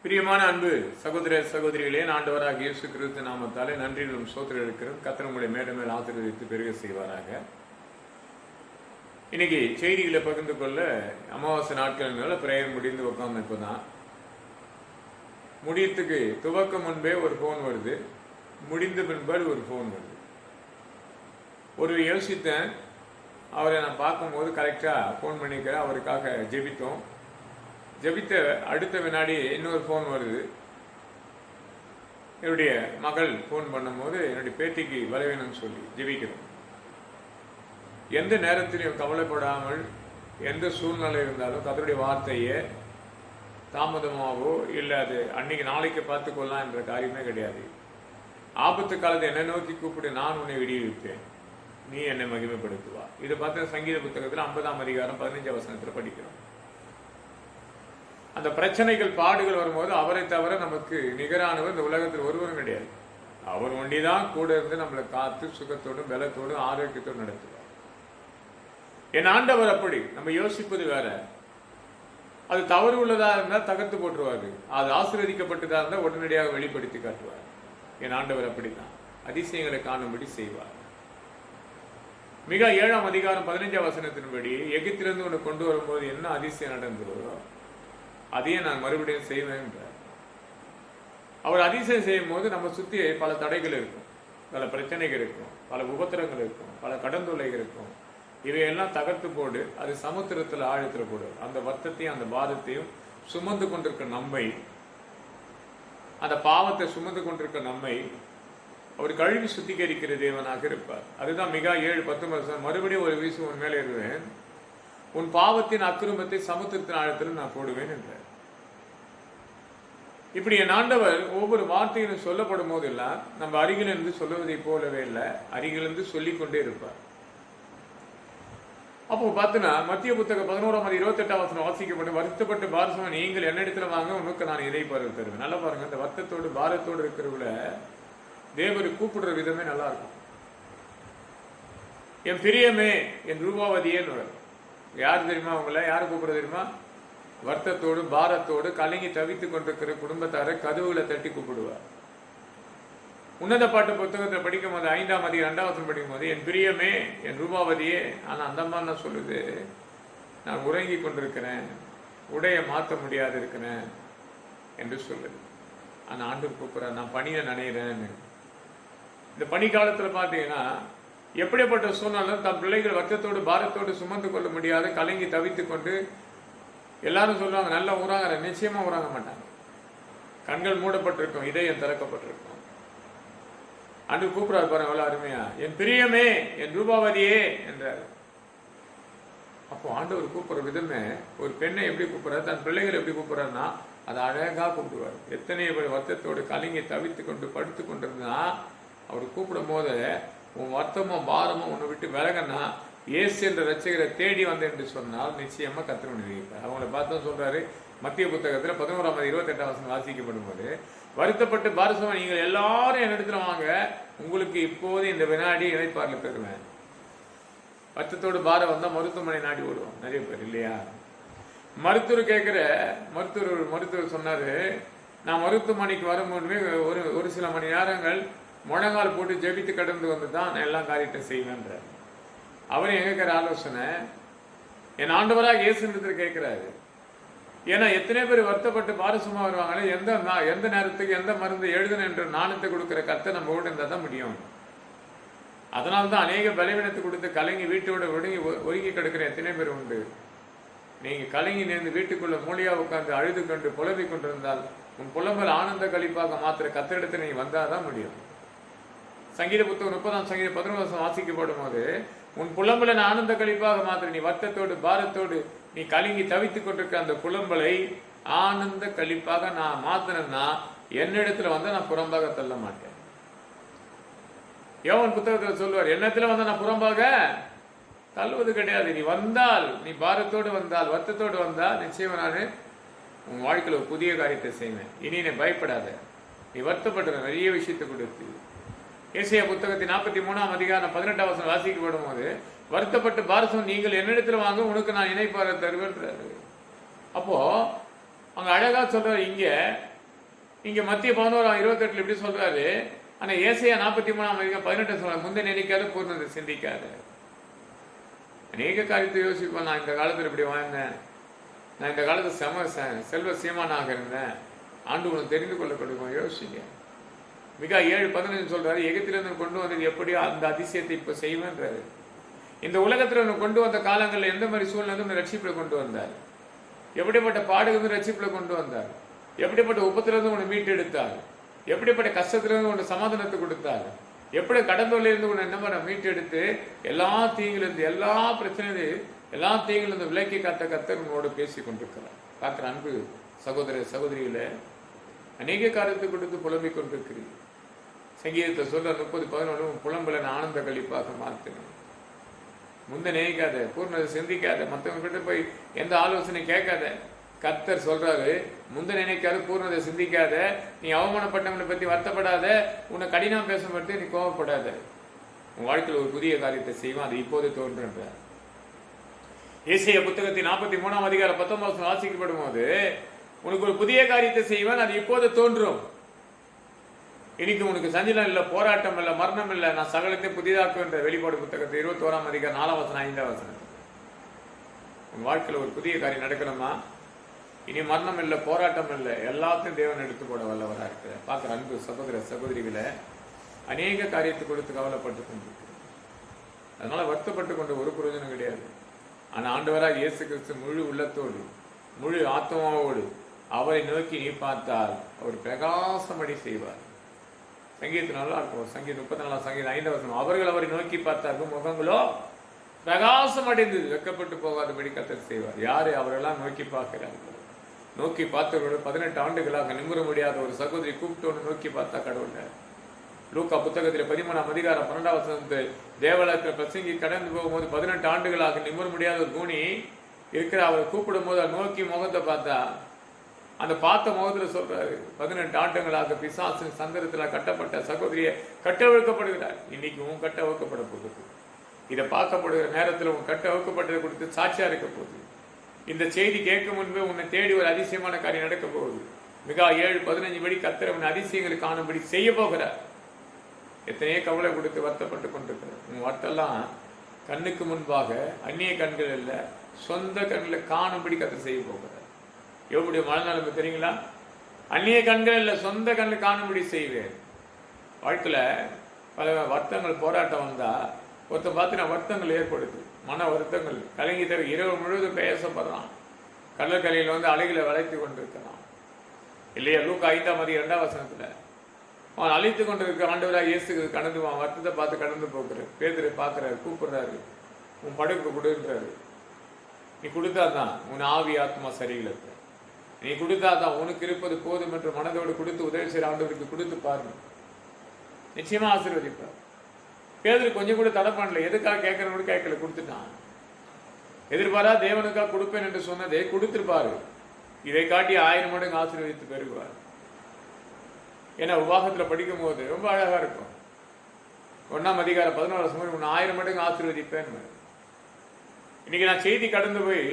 பிரியமான அன்பு சகோதர சகோதரிகளே, ஆண்டவராக இயேசு கிறிஸ்து நாமத்தாலே நன்றியும் சோத்திரம் இருக்கிறது. கர்த்தர் உங்களை மேலும் மேல் ஆசீர்வதித்து பெருக செய்வாராக. இன்னைக்கு செய்திகளை பகிர்ந்து கொள்ள அமாவாசை நாட்கள் பிரேயர் முடிந்து உட்கார்ந்து இப்போதான் முடியத்துக்கு துவக்கம் முன்பே ஒரு போன் வருது, முடிந்த பின்பாடு ஒரு போன் வருது. ஒரு யோசித்தேன், அவரை நான் பார்க்கும்போது கரெக்டாக ஃபோன் பண்ணிக்கிறேன், அவருக்காக ஜெபித்தோம். ஜபித்த அடுத்த வினாடி இன்னொரு ஃபோன் வருது. என்னுடைய மகள் ஃபோன் பண்ணும்போது என்னுடைய பேத்திக்கு வரவேணும்னு சொல்லி ஜெபிக்கிறோம். எந்த நேரத்திலையும் கவலைப்படாமல் எந்த சூழ்நிலை இருந்தாலும் கர்த்தருடைய வார்த்தையை தாமதமாகவோ இல்லை அது அன்னைக்கு நாளைக்கு பார்த்துக்கொள்ளலாம் என்ற காரியமே கிடையாது. ஆபத்து காலத்தை என்னை நோக்கி கூப்பிட்டு நான் உன்னை விடுவிப்பேன், நீ என்னை மகிமைப்படுத்துவா. இதை பார்த்து சங்கீத புத்தகத்தில் 50ஆம் அதிகாரம் 15 வசனத்தில் படிக்கிறோம். அந்த பிரச்சனைகள் பாடுகள் வரும்போது அவரை தவிர நமக்கு நிகரானவர் இந்த உலகத்தில் ஒருவரும் கிடையாது. அவர் ஒண்டிதான் கூட இருந்து நம்மளை காத்து சுகத்தோடும் பலத்தோடும் ஆரோக்கியத்தோடு நடத்துவார். என் ஆண்டவர் அப்படி. நம்ம யோசிப்பது வேற. அது தவறு உள்ளதா இருந்தால் தகர்த்து போட்டுருவாரு, அது ஆசீர்வதிக்கப்பட்டதா இருந்தால் உடனடியாக வெளிப்படுத்தி காட்டுவார். என் ஆண்டவர் அப்படித்தான் அதிசயங்களை காணும்படி செய்வார். மிக 7ஆம் அதிகாரம் 15 வசனத்தின்படி எகிப்திலிருந்து ஒன்று கொண்டு வரும்போது என்ன அதிசயம் நடந்ததோ அதையே நான் மறுபடியும் செய்வேன் என்றார். அவர் அதிசயம் செய்யும் போது நம்ம சுற்றி பல தடைகள் இருக்கும், பல பிரச்சனைகள் இருக்கும், பல உபத்திரங்கள் இருக்கும், பல கடந்தொலைகள் இருக்கும். இவையெல்லாம் தகர்த்து போடு, அது சமுத்திரத்தில் ஆழத்தில் போடு. அந்த வருத்தத்தையும் அந்த பாரத்தையும் சுமந்து கொண்டிருக்க நம்மை, அந்த பாவத்தை சுமந்து கொண்டிருக்க நம்மை அவர் கழுவி சுத்திகரிக்கிற தேவனாக இருப்பார். அதுதான் மிக 7:10 மறுபடியும் ஒரு வீசு உன் மேலே இருவேன், உன் பாவத்தின் அக்கிரமத்தை சமுத்திரத்தின் ஆழத்தில் நான் போடுவேன் என்றார். இப்படி என் ஆண்டவர் ஒவ்வொரு வார்த்தையிலும் சொல்லப்படும் போதெல்லாம் நம்ம அருகிலிருந்து சொல்லுவதை போலவே இல்லை, அருகிலிருந்து சொல்லிக் கொண்டே இருப்பார். அப்போ பார்த்தோன்னா மத்திய புத்தகம் 11ஆம் 28ஆம் வசனம் வாசிக்கப்பட்டு, வருத்தப்பட்டு பாரசமா நீங்கள் என்னிடத்துல வாங்க, உனக்கு நான் இதை பாரு தருவேன். நல்லா பாருங்க, இந்த வருத்தத்தோடு பாரத்தோடு இருக்கிறவங்கள தேவரை கூப்பிடுற விதமே நல்லா இருக்கும். என் பிரியமே, என் ரூபாவதியேன்னு யார் தெரியுமா? அவங்கள யாரு கூப்பிட தெரியுமா? வருத்தத்தோடு பாரத்தோடு கலங்கி தவித்து கொண்டிருக்கிற குடும்பத்தாரை கதவுகளை தட்டி கூப்பிடுவார். உன்னத பாட்டு புத்தகத்தை படிக்கும் போது 5ஆம் அதிகாரம் 2ஆம் வசனம் படிக்கும் போது, என் பிரியமே, என் ரூபாவதியே, ஆனா அந்த அம்மா என்ன சொல்லுது? நான் உறங்கி கொண்டிருக்கிறேன், உடைய மாற்ற முடியாது இருக்கிறேன் என்று சொல்லுது. ஆனா ஆண்டவர் கூப்பிடுற, நான் பணியை நினைறேன்னு. இந்த பனி காலத்துல பாத்தீங்கன்னா எப்படிப்பட்ட சூழ்நிலை தன் பிள்ளைகள் வருத்தத்தோடு பாரத்தோடு சுமந்து கொள்ள முடியாது கலங்கி தவித்து கொண்டு எல்லாரும் சொல்லுவாங்க நல்லா ஊறாங்க. நிச்சயமா ஊறாங்க மாட்டாங்க. கண்கள் மூடப்பட்டிருக்கும், இதயம் திறக்கப்பட்டிருக்கும். அன்று கூப்பிடாது பாருங்க, அவ்வளவு அருமையா, என் பிரியமே, என் ரூபாவதியே என்றார். அப்போ ஆண்டவர் கூப்பிடுற விதமே, ஒரு பெண்ணை எப்படி கூப்பிடுறாரு, தன் பிள்ளைகள் எப்படி கூப்பிடுறாருன்னா அதை அழகா கூப்பிடுவார். எத்தனை பேர் வருத்தத்தோடு கலங்கி தவித்து கொண்டு படுத்து கொண்டிருந்தா அவர் கூப்பிடும் போது, உன் வருத்தமும் பாரமும் உன்னை விட்டு விலகனா இயேசு என்ற ரட்சகரை தேடி வந்தேன் என்று சொன்னால் நிச்சயமா கர்த்தர் நினைப்பார். அவங்கள பார்த்தா சொல்றாரு மத்திய புத்தகத்துல 11ஆம் 28ஆம் வசனம் வாசிக்கப்படும் போது, வருத்தப்பட்டு பாரசமா நீங்கள் எல்லாரும் என்னிடத்துல வாங்க, உங்களுக்கு இப்போது இந்த வினாடி இணைப்பார்ல தருவேன். வருத்தத்தோடு பாரம் வந்தா மருத்துவமனை நாடி ஓடுவோம் நிறைய பேர் இல்லையா? மருத்துவர் கேட்கிற மருத்துவர் சொன்னாரு, நான் மருத்துவமனைக்கு வரும்போதுமே ஒரு சில மணி நேரங்கள் முழங்கால் போட்டு ஜெபித்து கடந்து வந்து தான் நான் எல்லா காரியத்தை செய்வேன்ற. அவரு எங்க ஆலோசனை என் ஆண்டவராக இயேசுன்றதுல கேட்கிறாரு. ஏன்னா எத்தனை பேர் வருத்தப்பட்டு பாரசமா வருவாங்களே, எந்த நேரத்துக்கு எந்த மருந்து எழுதணும் என்ற நாணத்தை கொடுக்கிற கர்த்தர் நம்ம கூட இருந்தா தான் முடியும். அதனால்தான் அநேக பலவீனத்தை கொடுத்து கலங்கி வீட்டோட ஒதுங்கி கிடக்கிற எத்தனை பேர் உண்டு. நீங்க கலங்கி நேர்ந்து வீட்டுக்குள்ள மூலியா உட்கார்ந்து அழுது கொண்டு புலவி கொண்டிருந்தால் உன் புலம்பல் ஆனந்த கழிப்பாக மாத்திர கத்திரிடத்தை நீ வந்தாதான் முடியும். சங்கீத புத்தகம் 30ஆம் சங்கீதம் 11ஆம் வசனம் வாசிக்கப்படும் போது, உன் புலம்பலை ஆனந்த கழிப்பாக மாத்திர நீ வருத்தத்தோடு பாரத்தோடு நீ கலங்கி தவித்துக் கொண்டிருக்க அந்த புலம்பலை ஆனந்த கழிப்பாக நான் மாத்தினா என்னிடத்துல வந்து நான் புறம்பாக தள்ள மாட்டேன். யோவான் புத்தகத்தில் சொல்லுவார், என்னத்துல வந்து நான் புறம்பாக தள்ளுவது கிடையாது. நீ வந்தால், நீ பாரத்தோடு வந்தால், வருத்தத்தோடு வந்தால் நிச்சயமா நான் உன் வாழ்க்கையில் ஒரு புதிய காரியத்தை செய்வேன். இனி நீ பயப்படாத. நீ வருத்தப்படுற நிறைய விஷயத்தை கொடுத்து ஏசாயா புத்தகத்தின் 43ஆம் அதிகாரம் 18ஆம் வசனம் வாசிக்கப்படும் போது, வருத்தப்பட்டு பாரசம் நீங்கள் என்னிடத்துல வாங்க, உனக்கு நான் இணைப்பார தருவேன்றாரு. அப்போ அங்க அழகா அழகா சொல்றாரு. இங்க மத்திய 11:28 இப்படி சொல்றாரு. ஆனா ஏசாயா 43:18 சொல்ற முந்தை நினைக்காத பூர்ணத்தை சிந்திக்காத. அநேக காரியத்தை யோசிப்போம். நான் இந்த காலத்துல இப்படி வாழ்ந்தேன், நான் இந்த காலத்துல செல்வ சீமானாக இருந்தேன், ஆண்டு உனக்கு தெரிந்து கொள்ள கொடுக்கும். யோசிங்க. மிக 7:15 சொல்றாரு, எகிப்திலிருந்து கொண்டு வந்தது எப்படியோ அந்த அதிசயத்தை இப்ப செய்வேன்றாரு. இந்த உலகத்துல உனக்கு கொண்டு வந்த காலங்களில் எந்த மாதிரி சூழ்நிலை ரட்சிப்புல கொண்டு வந்தார், எப்படிப்பட்ட பாடுகள் ரட்சிப்புல கொண்டு வந்தார், எப்படிப்பட்ட உபத்திலிருந்து உன்னை மீட்டு எடுத்தார், எப்படிப்பட்ட கஷ்டத்திலிருந்து உன்னை சமாதானத்தை கொடுத்தார், எப்படி கடந்தொழிலிருந்து உன்னை என்ன பண்ண மீட்டு எடுத்து எல்லா தீங்கிலிருந்து எல்லா பிரச்சனையும் எல்லா தீங்கிலிருந்து விலக்கி காத்த கர்த்தர் உன்னோடு பேசி கொண்டிருக்கிறார். பார்க்கிற அன்பு சகோதர சகோதரிகளை அநேக காரியத்தை கொடுத்து புலம்பிக் கொண்டிருக்கிறீர்கள். சங்கீதத்தை சொல்ற 30:11 புலம்பல ஆனந்த கழிப்பாக மாற்றினேன். முந்த நினைக்காத, பூர்ணதை சிந்திக்காத, மற்றவங்க கிட்ட போய் எந்த ஆலோசனை கேட்காத. கர்த்தர் சொல்றாரு, முந்த நினைக்காத, பூர்ணதை சிந்திக்காத, நீ அவமானப்பட்டவங்களை பத்தி வருத்தப்படாத, உன்னை கடினம் பேச பற்றி நீ கோவப்படாத. உன் வாழ்க்கையில் ஒரு புதிய காரியத்தை செய்வான், அது இப்போது தோன்றுன்ற. ஏசாயா புத்தகத்தின் 43:19 வாசிக்கப்படும் போது, உனக்கு ஒரு புதிய காரியத்தை செய்வான், அது இப்போது தோன்றும். இன்னைக்கு உனக்கு சஞ்சலம் இல்லை, போராட்டம் இல்லை, மரணம் இல்லை, நான் சகலத்தை புதிதாக்குன்ற வெளிப்பாடு புத்தகத்தை 21:4-5. உன் வாழ்க்கையில் ஒரு புதிய காரியம் நடக்கணுமா? இனி மரணம் இல்லை, போராட்டம் இல்லை, எல்லாத்தையும் தேவன் எடுத்து போட வல்லவராக இருக்கிற. பார்க்குற அன்பு சகோதர சகோதரிகளை அநேக காரியத்தை கொடுத்து கவலைப்பட்டு கொண்டிருக்கு. அதனால வருத்தப்பட்டு கொண்டு ஒரு பிரயோஜனம் கிடையாது. ஆனால் ஆண்டவராக இயேசு கிறிஸ்து முழு உள்ளத்தோடு முழு ஆத்மாவோடு அவரை நோக்கி நீ பார்த்தால் அவர் பிரகாசமடி செய்வார். சங்கீதம் நல்லா இருக்கும். சங்கீதம் 34:5 அவர்கள் அவரை நோக்கி பார்த்தார்கள், முகங்களோ பிரகாசம் அடைந்தது, வெக்கப்பட்டு போகாதபடி கர்த்தர் செய்வார். யாரு அவரெல்லாம் நோக்கி பார்க்கிறார்கள்? நோக்கி பார்த்தவர்கள் 18 ஆண்டுகளாக நிமிர முடியாத ஒரு சகோதரி கூப்பிட்டு நோக்கி பார்த்தா கடவுள். லூக்கா புத்தகத்தில் 13:12 தேவாலயத்தில் பிரசங்கி கடந்து போகும்போது 18 ஆண்டுகளாக நிமிர முடியாத ஒரு கூனி இருக்கிற அவரை கூப்பிடும் போது நோக்கி முகத்தை பார்த்தா அந்த பார்த்த முகத்துல சொல்றாரு, 18 ஆண்டுகளாக பிசாசின் சந்தரத்துல கட்டப்பட்ட சகோதரியை கட்டவிழ்க்கப்படுகிறார். இன்னைக்கு உன் கட்ட வைக்கப்பட போகுது. இதை பார்க்கப்படுகிற நேரத்தில் உன் கட்ட வைக்கப்பட்டதை கொடுத்து சாட்சியா இருக்க போகுது. இந்த செய்தி கேட்கும் முன்பே உன்னை தேடி ஒரு அதிசயமான காரியம் நடக்க போகுது. மிகா 7:15 படி கர்த்தர் உன் அதிசயங்களை காணும்படி செய்ய போகிறார். எத்தனையோ கவலை கொடுத்து வருத்தப்பட்டு கொண்டிருக்கிறார். உன் வருத்தெல்லாம் கண்ணுக்கு முன்பாக அந்நிய கண்கள் இல்லை, சொந்த கண்களை காணும்படி கர்த்தர் செய்ய போகிறார். எவ்வளவு மனநலமை தெரியுங்களா? அந்நிய கண்கள் இல்லை, சொந்த கண்ணில் காணும்படி செய்வேன். வாழ்க்கையில பல வருத்தங்கள் போராட்டம் வந்தா ஒருத்தன் பார்த்தீங்கன்னா வருத்தங்கள் ஏற்படுது, மன வருத்தங்கள் கலங்கி தவிர இரவு முழுவதும் பேசப்படுறான். கடற்கரையில் அலைகளை வளைத்து கொண்டிருக்கிறான் இல்லையா? லூக்கா 5:2 அவன் அழைத்து கொண்டிருக்க ஆண்டவராக இயேசு கடந்து வருத்தத்தை பார்த்து கடந்து போகிறார். பேதுரை பார்க்கிறாரு, கூப்பிடுறாரு, உன் படுக்கை கொடுன்றாரு. நீ கொடுத்தாதான் உன் ஆவி ஆத்மா சரியில்லை. நீ கொடுத்தாதான் உனக்கு இருப்பது போதும் என்று மனதோடு கொடுத்து உதவி செய்கிற ஆண்டவருக்கு கொடுத்து பாருங்க, நிச்சயமா ஆசீர்வதிப்பார். பேதுரு கொஞ்சம் கூட தடை பண்ணல. எதுக்காக கேட்கறவங்க கேட்கல, கொடுத்துட்டான். எதிர்பாரா தேவனுக்காக கொடுப்பேன் என்று சொன்னதை கொடுத்திருப்பாரு. இதை காட்டி 1000 மடங்கு ஆசீர்வதித்து பெறுவார். ஏன்னா உபாகத்துல படிக்கும் போது ரொம்ப அழகா இருக்கும். 1:11 உன்னை 1000 மடங்கு ஆசீர்வதிப்பேன். இன்னைக்கு நான் செய்தி கடந்து போய்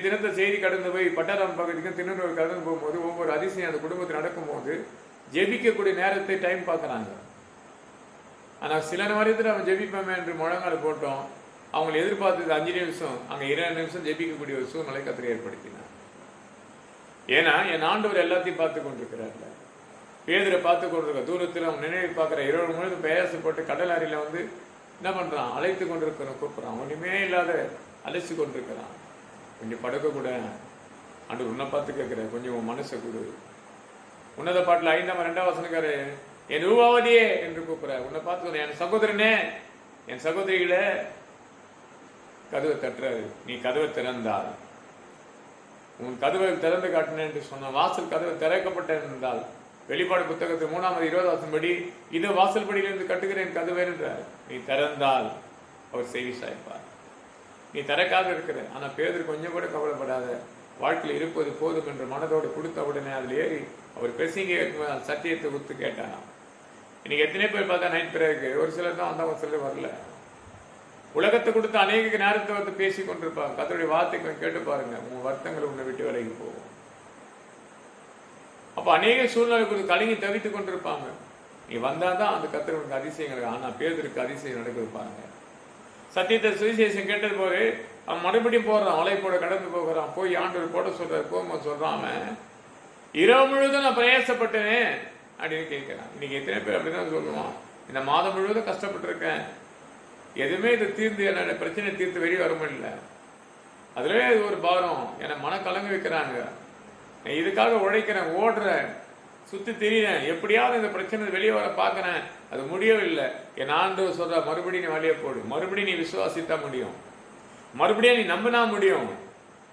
தினத்த செய்தி கடந்து போய் பட்டாரம் பகுதிக்கும் திருநெல்வேலி கடந்து போகும்போது ஒவ்வொரு அதிசயம் அந்த குடும்பத்தில் நடக்கும்போது ஜெபிக்கக்கூடிய நேரத்தை டைம் பார்க்குறாங்க. ஆனால் சில நேரத்தில் அவன் ஜெபிப்போமே என்று முழங்கால் போட்டோம். அவங்களை எதிர்பார்த்தது 5 நிமிஷம், அங்கே 2 நிமிஷம் ஜெபிக்கக்கூடிய ஒரு சூழ்நிலை கர்த்தர் ஏற்படுத்தினார். ஏன்னா என் ஆண்டவர் எல்லாத்தையும் பார்த்து கொண்டிருக்கிறார்கள். பேதுரை பார்த்து கொண்டிருக்க தூரத்தில் அவன் நினைவு பார்க்குற இரவு முழுவதும் பேச போட்டு கடல் அறையில் என்ன பண்ணுறான், அழைத்து கொண்டிருக்கிறோம், கூப்பிட்றான். ஒன்றுமே இல்லாத அழைச்சி கொண்டிருக்கிறான். கொஞ்சம் படுக்க கூட ஆண்டு உன்னை பார்த்து கேட்குற, கொஞ்சம் உன் மனசை கொடு. உன்னத பாட்டில் 5:2 என் ரூபாவதியே என்று கூப்பிட்ற. உன்னை பார்த்து என் சகோதரனே, என் சகோதரிகளே, கதவை தட்டுறாரு. நீ கதவை திறந்தால், உன் கதவை திறந்து காட்டினேன் என்று சொன்ன வாசல் கதவை திறக்கப்பட்டேன் என்றால் வெளிப்பாடு புத்தகத்தில் 3:20 படி இது வாசல் படியிலிருந்து கட்டுகிறேன் கதவை என்றார். நீ திறந்தால் அவர் செய்தி சாய்ப்பார். நீ திறக்காத இருக்கிற. ஆனா பேதுரு கொஞ்சம் கூட கவலைப்படாத, வாழ்க்கையில் இருப்பது போதும் என்று மனதோடு கொடுத்த உடனே அதில் ஏறி அவர் பெசிங்க சத்தியத்தை குத்து கேட்டாராம். இன்னைக்கு எத்தனை பேர் பார்த்தா நைட் பிறகு ஒரு சிலர் தான் வந்தா, ஒரு சிலர் வரல. உலகத்தை கொடுத்து அநேக நேரத்தை பேசி கொண்டிருப்பாங்க. கர்த்தருடைய வார்த்தை கேட்டு பாருங்க, உங்க வருத்தங்கள் உன்னை விட்டு விலகி போகும். அப்போ அநேக சூழ்நிலை குறித்து கலங்கி தவித்து கொண்டிருப்பாங்க. நீ வந்தால் தான் அந்த கர்த்தர் உனக்கு அதிசயங்கள். ஆனால் பேதுருக்கு அதிசயம் நடக்குது பாருங்க. சத்தியத்தை சுவிசேஷம் கேட்டது போது அவன் மறுபடியும் போடுறான், மலை போட கடந்து போகிறான். போய் ஆண்டவர் போட சொல்றாரு, போகும்போது சொல்றான், அவன் இரவு முழுவதும் நான் பிரயாசப்பட்டேன் அப்படின்னு கேட்கிறான். இன்னைக்கு எத்தனை பேர் அப்படிதான் சொல்லுவான், இந்த மாதம் முழுவதும் கஷ்டப்பட்டிருக்கேன், எதுவுமே இது தீர்ந்து என்னோட பிரச்சனை தீர்த்து வெளியே வர முடியல, அதுலவே இது ஒரு பாரம், என்னை மன கலங்க வைக்கிறாங்க, நான் இதுக்காக உழைக்கிறேன், ஓடுறேன், சுத்தி திரிறேன், எப்படியாவது இந்த பிரச்சனை வெளியே வர பார்க்கிறேன், அது முடியவில்லை. என் ஆண்டவர் சொல்ற, மறுபடியும் நீ வழியை போடு, மறுபடியும் நீ விசுவாசித்தா முடியும், மறுபடியும் நீ நம்பினா முடியும்,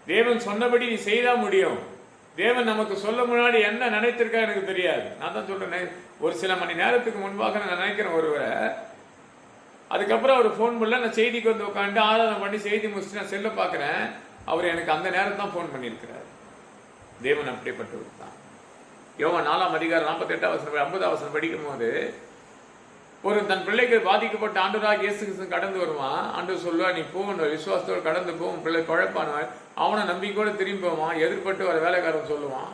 தேவன் சொன்னபடி நீ செய்தா முடியும். தேவன் நமக்கு சொல்ல முன்னாடி என்ன நினைத்திருக்கா எனக்கு தெரியாது. நான் தான் சொல்றேன், ஒரு சில மணி நேரத்துக்கு முன்பாக நான் நினைக்கிறேன் ஒருவரை, அதுக்கப்புறம் அவர் ஃபோன் பண்ணல, நான் செய்திக்கு வந்து உட்காந்து ஆராதனை பண்ணி செய்தி முடிச்சுட்டு நான் செல்ல பார்க்குறேன், அவர் எனக்கு அந்த நேரம் தான் ஃபோன் பண்ணியிருக்கிறார். தேவன் அப்படிப்பட்டவர் தான். யோவான் 4ஆம் அதிகாரம் 48ஆம் வசனம் 50ஆம் வசனம் படிக்கும் போது, ஒரு தன் பிள்ளைக்கு பாதிக்கப்பட்ட ஆண்டவராக இயேசு கிறிஸ்து கடந்து வருவான். ஆண்டவர் சொல்லுவா, நீ போகணும், விசுவாசத்தோடு கடந்து போகும், பிள்ளை பழப்பானவன், அவனை நம்பிக்கையோடு திரும்பி போவான். எதிர்பட்டு வர வேலைக்காரன் சொல்லுவான்,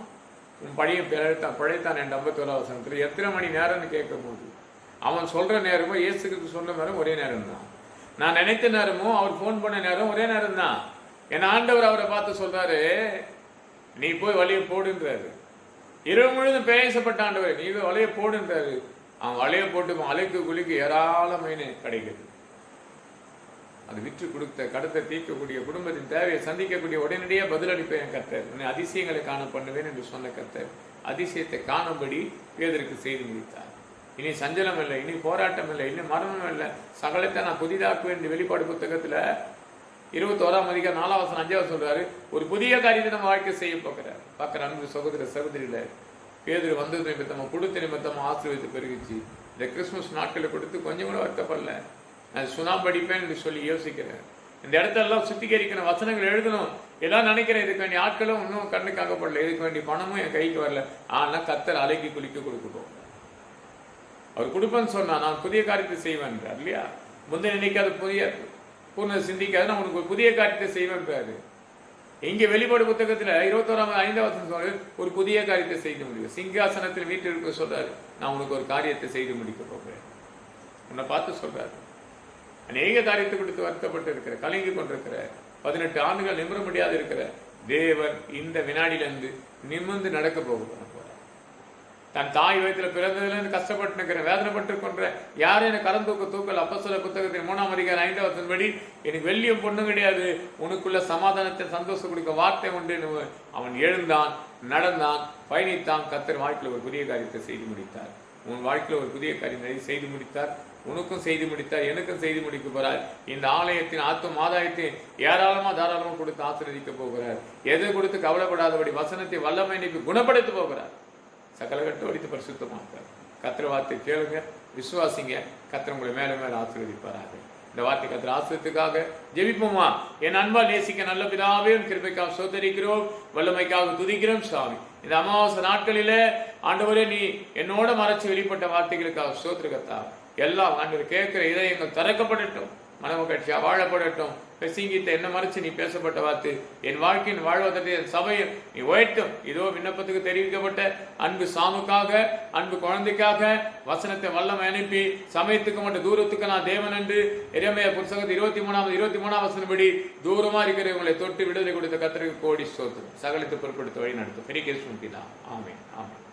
உன் பழையன் பழைத்தான் என் 51ஆம் வசனத்தில். எத்தனை மணி நேரம்னு கேட்கும் போது அவன் சொல்ற நேரமும் இயேசு கிறிஸ்து சொன்ன நேரம் ஒரே நேரம் தான். நான் நினைத்த நேரமும் அவர் ஃபோன் பண்ண நேரம் ஒரே நேரம் தான். என் ஆண்டவர் அவரை பார்த்து சொல்றாரு, நீ போய் வழியை போடுன்றாரு. இரவு முழுதும் பேசப்பட்ட ஆண்டவர், நீ வலையை போடுன்றாரு. அவன் வலையை போட்டு அலைக்கு குளிக்கு ஏராளமான கிடைக்குது. அது விற்று கொடுத்த கடத்தை தீர்க்கக்கூடிய, குடும்பத்தின் தேவையை சந்திக்கக்கூடிய, உடனடியாக பதிலளிப்பேன் கர்த்தர், உன்னை அதிசயங்களை காண பண்ணுவேன் என்று சொன்ன கர்த்தர் அதிசயத்தை காணும்படி பேதருக்கு செய்து முடித்தார். இனி சஞ்சலம் இல்லை, இனி போராட்டம் இல்லை, இனி மரணம் இல்லை, சகலத்தை நான் புதிதாக்குவேன் என்று வெளிப்பாடு புத்தகத்தில் 21ஆம் அதிகாரம் 4ஆம் வசனம் 5ஆம் சொல்றாரு. ஒரு புதிய காரியத்தை நம்ம வாழ்க்கை செய்ய போகிறார். பார்க்குற அன்பு சகோதர சகோதரியில பேதுரு வந்தது நிமித்தமா, கொடுத்த நிமித்தமா ஆசீர்வாதத்தை பெருகிச்சு. இந்த கிறிஸ்துமஸ் நாட்களை கொடுத்து கொஞ்சம் கூட வருத்தப்படல. நான் சுனாம் படிப்பேன் என்று சொல்லி யோசிக்கிறேன். இந்த இடத்தெல்லாம் சுத்திகரிக்கணும், வசனங்கள் எழுதணும், எல்லாம் நினைக்கிறேன். இதுக்கு வேண்டிய ஆட்களும் இன்னும் கண்ணுக்கு ஆகப்படல, இதுக்கு வேண்டிய பணமும் என் கைக்கு வரல. ஆனால் கர்த்தர் அலைக்கு குளிக்க கொடுக்கட்டும். அவர் கொடுப்பேன்னு சொன்னா, நான் புதிய காரியத்தை செய்வேன் இல்லையா? முந்தைய நினைக்காத புதிய பூர்ண சிந்திக்காது, நான் உனக்கு ஒரு புதிய காரியத்தை செய்வேன்றாரு. இங்கே வெளிப்பாடு புத்தகத்தில் 21ஆம் 5ஆம் வசனம் சொல்றாரு, ஒரு புதிய காரியத்தை செய்து முடியும். சிங்காசனத்தில் வீட்டில் இருக்க சொல்றாரு, நான் உனக்கு ஒரு காரியத்தை செய்து முடிக்க போகிறேன். உன்னை பார்த்து சொல்றாரு, அநேக காரியத்தை கொடுத்து வருத்தப்பட்டு இருக்கிற, கலங்கி கொண்டிருக்கிற, 18 ஆண்டுகள் நிமிர முடியாது இருக்கிற தேவன் இந்த வினாடியிலிருந்து நிமிர்ந்து நடக்க போகிறார். தன் தாய் வயிற்றில் பிறந்ததுலேருந்து கஷ்டப்பட்டு நிற்கிறேன், வேதனைப்பட்டு கொன்ற, யாரும் எனக்கு கலந்தூக்க தூக்கல். அப்போஸ்தலர் புத்தகத்தின் 3ஆம் அதிகாரம் 5ஆம் வசனப்படி, எனக்கு வெள்ளியும் பொண்ணும் கிடையாது, உனக்குள்ள சமாதானத்தை சந்தோஷம் கொடுக்க வார்த்தை உண்டு. அவன் எழுந்தான், நடந்தான், பயணித்தான். கர்த்தர் வாழ்க்கையில் ஒரு புதிய காரியத்தை செய்து முடித்தார். உன் வாழ்க்கையில் ஒரு புதிய காரியம் செய்து முடித்தார். உனக்கும் செய்து முடித்தார், எனக்கும் செய்து முடிக்க போறார். இந்த ஆலயத்தின் ஆத்தும் ஆதாயத்தை ஏராளமா தாராளமா கொடுத்து ஆசீர்வதிக்க போகிறார். எதை கொடுத்து கவலைப்படாதபடி வசனத்தை வல்லமை நீக்கி குணப்படுத்த போகிறார். சகல கட்டு அடித்து பரிசுத்தமாக்க. கர்த்தர் வார்த்தை கேளுங்க, விசுவாசிங்க, கர்த்தர் உங்களை மேல மேல ஆசீர்வதிப்பாராக. இந்த வார்த்தை கர்த்தர் ஆசீர்வதிக்காக ஜெபிப்போமா. என் அன்பால் நேசிக்க நல்ல பிதாவே, கிருபைக்காக சோதரிக்கிறோம், வல்லமைக்காக துதிக்கிறோம் சாமி. இந்த அமாவாசை நாட்களிலே ஆண்டவரே, நீ என்னோட மறைச்சு வெளிப்பட்ட வார்த்தைகளுக்காக சோதரிகத்தா. எல்லாம் ஆண்டவர் கேட்கிற இதயங்கள் திறக்கப்படட்டும், மனமகிழ்ச்சியா வாழப்படட்டும். பெசிங்கித்த என்ன மறைச்சு நீ பேசப்பட்ட வார்த்தை என் வாழ்க்கையின் வாழ்வதற்கு என் சபையை நீ உயர்த்தும். இதோ விண்ணப்பத்துக்கு தெரிவிக்கப்பட்ட அன்பு சாமுக்காக, அன்பு குழந்தைக்காக வசனத்தை வல்லம் அனுப்பி சமயத்துக்கு மட்டும் தூரத்துக்கு நான் தேவன் என்று எரேமியா புத்தகத்தில் 23ஆம் வசனப்படி தூரமா இருக்கிறவங்களை தொட்டு விடுதலை கொடுத்த கர்த்தருக்கு கோடி ஸ்தோத்திரம். சகலத்தை பொருட்படுத்த வழி நடத்தும். பெரிய கிறிஸ்துவின் பிதா. ஆமென், ஆமென்.